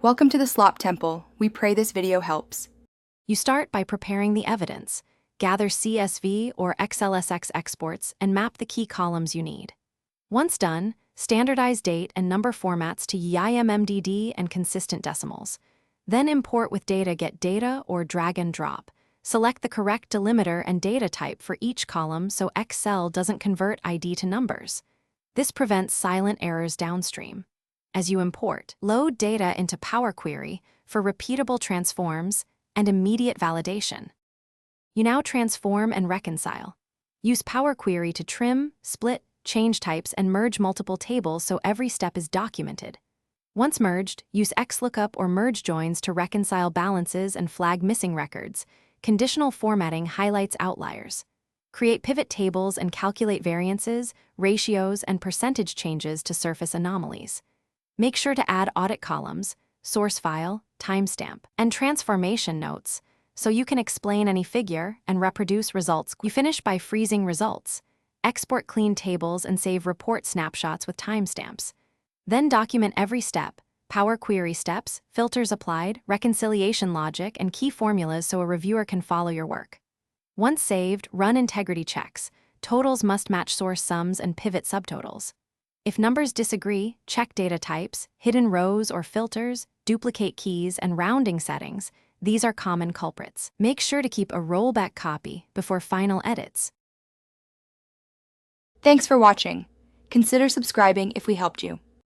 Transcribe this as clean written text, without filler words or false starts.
Welcome to the Slop Temple. We pray this video helps. You start by preparing the evidence. Gather CSV or XLSX exports and map the key columns you need. Once done, standardize date and number formats to YIMMDD and consistent decimals. Then import with data get data or drag and drop. Select the correct delimiter and data type for each column so Excel doesn't convert ID to numbers. This prevents silent errors downstream. As you import, load data into Power Query for repeatable transforms and immediate validation. You now transform and reconcile. Use Power Query to trim, split, change types, and merge multiple tables so every step is documented. Once merged, use XLOOKUP or merge joins to reconcile balances and flag missing records. Conditional formatting highlights outliers. Create pivot tables and calculate variances, ratios, and percentage changes to surface anomalies. Make sure to add audit columns, source file, timestamp, and transformation notes so you can explain any figure and reproduce results. You finish by freezing results. Export clean tables and save report snapshots with timestamps. Then document every step, Power Query steps, filters applied, reconciliation logic, and key formulas so a reviewer can follow your work. Once saved, run integrity checks. Totals must match source sums and pivot subtotals. If numbers disagree, check data types, hidden rows or filters, duplicate keys, and rounding settings. These are common culprits. Make sure to keep a rollback copy before final edits. Thanks for watching. Consider subscribing if we helped you.